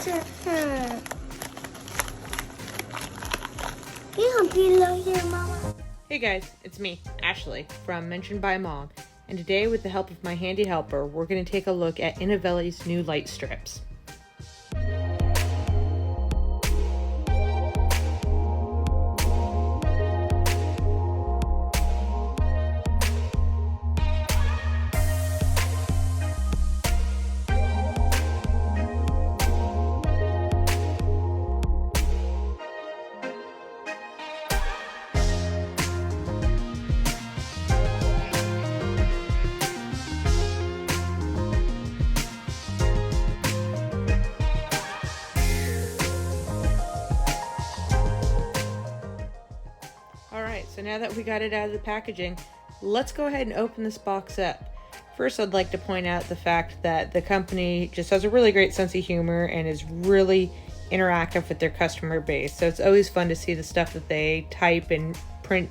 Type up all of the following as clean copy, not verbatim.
You below here, Mama. Hey guys, it's me, Ashley, from Mentioned by Mom, and today with the help of my handy helper, we're going to take a look at Inovelli's new light strips. Alright, so now that we got it out of the packaging, let's go ahead and open this box up. First, I'd like to point out the fact that the company just has a really great sense of humor and is really interactive with their customer base. So it's always fun to see the stuff that they type and print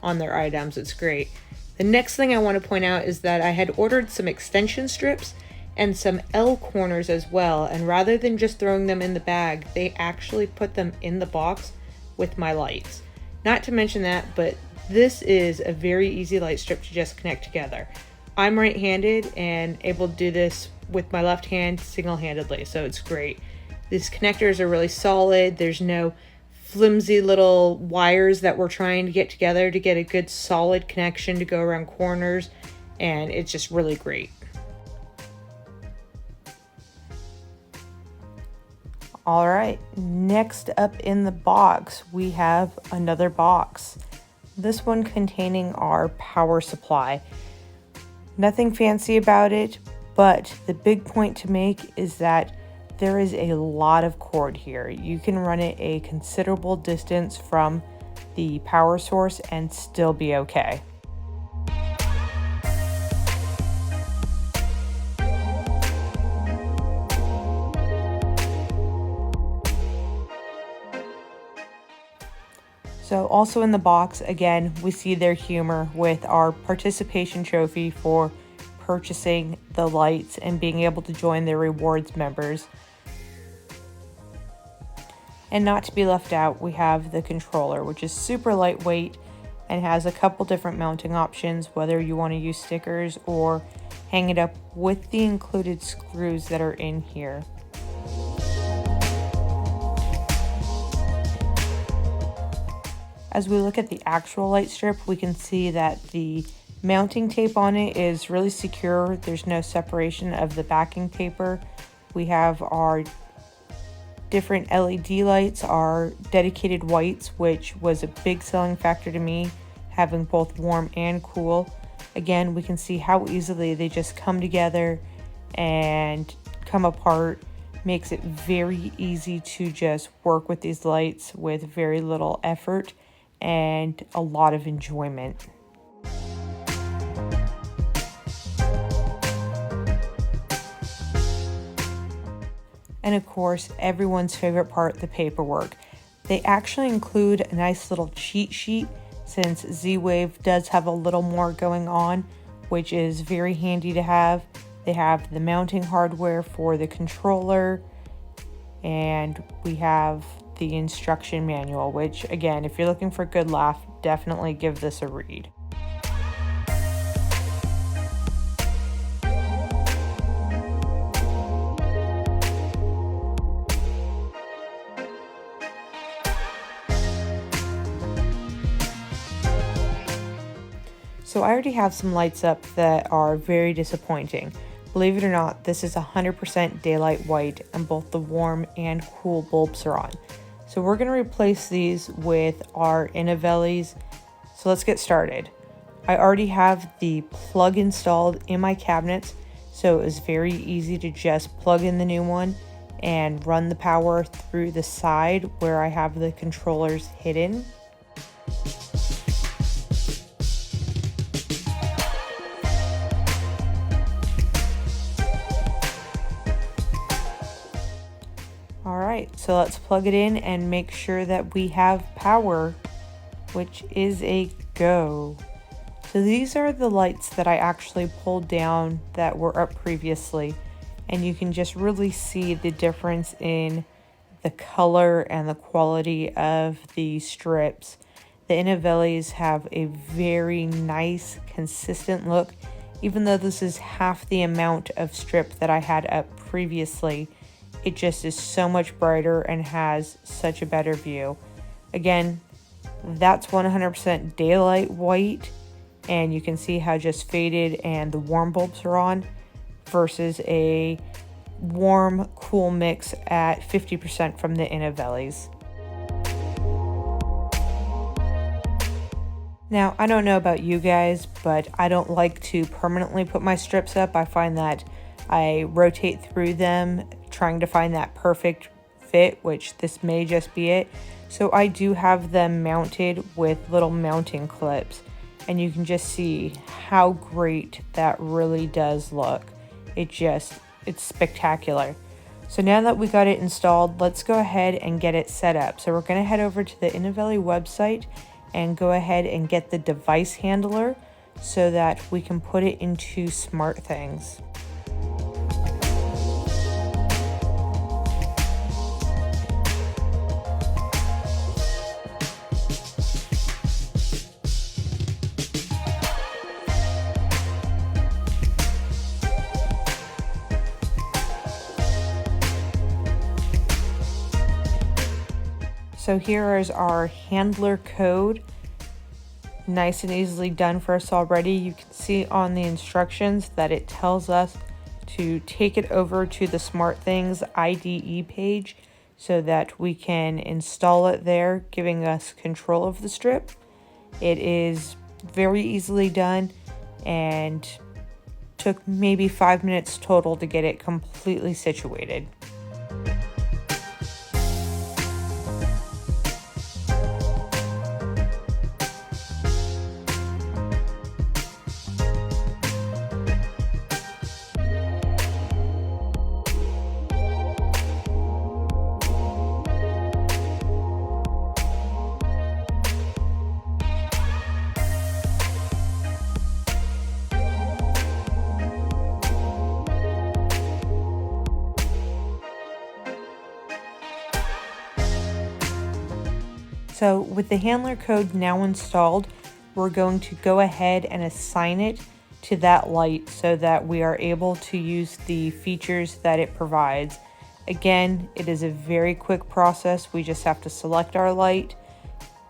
on their items. It's great. The next thing I want to point out is that I had ordered some extension strips and some L corners as well. And rather than just throwing them in the bag, they actually put them in the box with my lights. Not to mention that, but this is a very easy light strip to just connect together. I'm right-handed and able to do this with my left hand single-handedly, so it's great. These connectors are really solid. There's no flimsy little wires that we're trying to get together to get a good solid connection to go around corners, and it's just really great. All right, next up in the box, we have another box. This one containing our power supply. Nothing fancy about it, but the big point to make is that there is a lot of cord here. You can run it a considerable distance from the power source and still be okay. So also in the box, again, we see their humor with our participation trophy for purchasing the lights and being able to join their rewards members. And not to be left out, we have the controller, which is super lightweight and has a couple different mounting options, whether you want to use stickers or hang it up with the included screws that are in here. As we look at the actual light strip, we can see that the mounting tape on it is really secure. There's no separation of the backing paper. We have our different LED lights, our dedicated whites, which was a big selling factor to me, having both warm and cool. Again, we can see how easily they just come together and come apart. Makes it very easy to just work with these lights with very little effort and a lot of enjoyment. And of course, everyone's favorite part, the paperwork. They actually include a nice little cheat sheet since Z-Wave does have a little more going on, which is very handy to have. They have the mounting hardware for the controller, and we have the instruction manual, which again, if you're looking for a good laugh, definitely give this a read. So I already have some lights up that are very disappointing. Believe it or not, this is 100% daylight white and both the warm and cool bulbs are on. So we're going to replace these with our Inovellis. So let's get started. I already have the plug installed in my cabinets, so it was very easy to just plug in the new one and run the power through the side where I have the controllers hidden. Alright, so let's plug it in and make sure that we have power, which is a go. So these are the lights that I actually pulled down that were up previously. and you can just really see the difference in the color and the quality of the strips. The Inovellis have a very nice, consistent look. Even though this is half the amount of strip that I had up previously, it just is so much brighter and has such a better view. Again, that's 100% daylight white, and you can see how just faded and the warm bulbs are on, versus a warm cool mix at 50% from the Inovellis. Now, I don't know about you guys, but I don't like to permanently put my strips up. I find that I rotate through them trying to find that perfect fit, which this may just be it. So I do have them mounted with little mounting clips, and you can just see how great that really does look. It's spectacular. So now that we got it installed, let's go ahead and get it set up. So we're going to head over to the Inovelli website and go ahead and get the device handler so that we can put it into SmartThings. So here is our handler code, nice and easily done for us already. You can see on the instructions that it tells us to take it over to the SmartThings IDE page so that we can install it there, giving us control of the strip. It is very easily done and took maybe 5 minutes total to get it completely situated. So with the handler code now installed, we're going to go ahead and assign it to that light so that we are able to use the features that it provides. Again, it is a very quick process. We just have to select our light,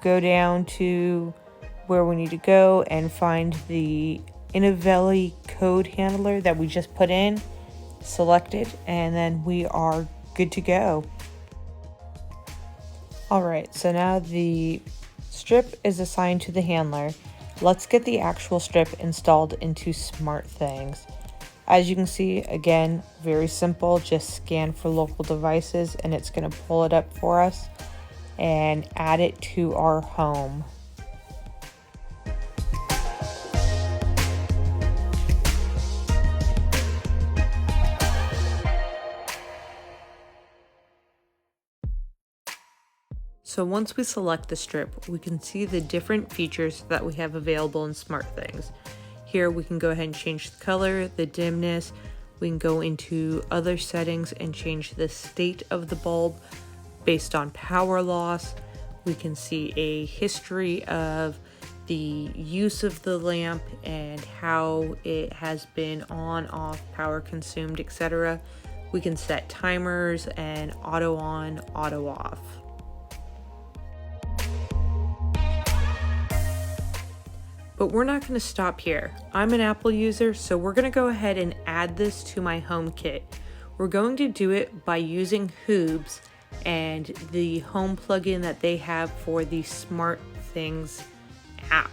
go down to where we need to go and find the Inovelli code handler that we just put in, select it, and then we are good to go. Alright, so now the strip is assigned to the handler. Let's get the actual strip installed into SmartThings. As you can see, again, very simple, just scan for local devices and it's going to pull it up for us and add it to our home. So once we select the strip, we can see the different features that we have available in SmartThings. Here we can go ahead and change the color, the dimness. We can go into other settings and change the state of the bulb based on power loss. We can see a history of the use of the lamp and how it has been on, off, power consumed, etc. We can set timers and auto on, auto off. But we're not going to stop here. I'm an Apple user, so we're going to go ahead and add this to my HomeKit. We're going to do it by using Hoobs and the home plugin that they have for the SmartThings app.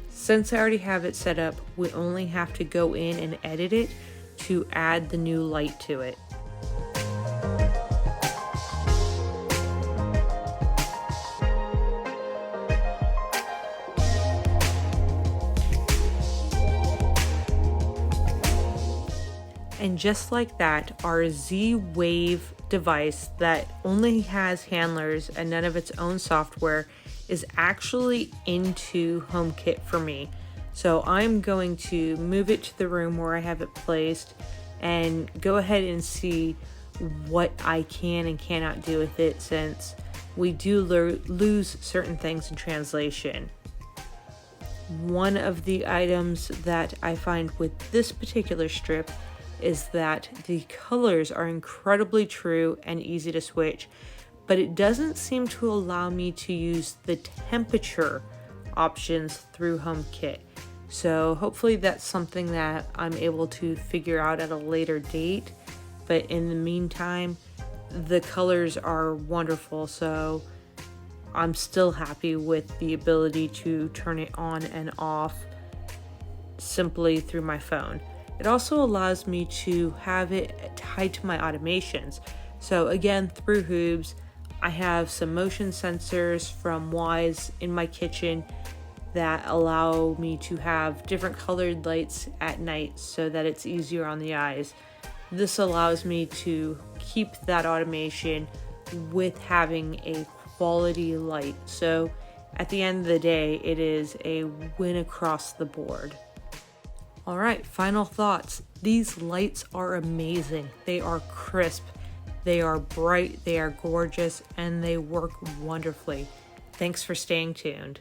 Since I already have it set up, we only have to go in and edit it to add the new light to it. And just like that, our Z-Wave device that only has handlers and none of its own software is actually into HomeKit for me. So I'm going to move it to the room where I have it placed and go ahead and see what I can and cannot do with it, since we do lose certain things in translation. One of the items that I find with this particular strip is that the colors are incredibly true and easy to switch, but it doesn't seem to allow me to use the temperature options through HomeKit. So hopefully that's something that I'm able to figure out at a later date. But in the meantime, the colors are wonderful, so I'm still happy with the ability to turn it on and off simply through my phone. It also allows me to have it tied to my automations. So again, through Hoobs, I have some motion sensors from Wise in my kitchen that allow me to have different colored lights at night so that it's easier on the eyes. This allows me to keep that automation with having a quality light. So at the end of the day, it is a win across the board. All right, final thoughts. These lights are amazing. They are crisp, they are bright, they are gorgeous, and they work wonderfully. Thanks for staying tuned.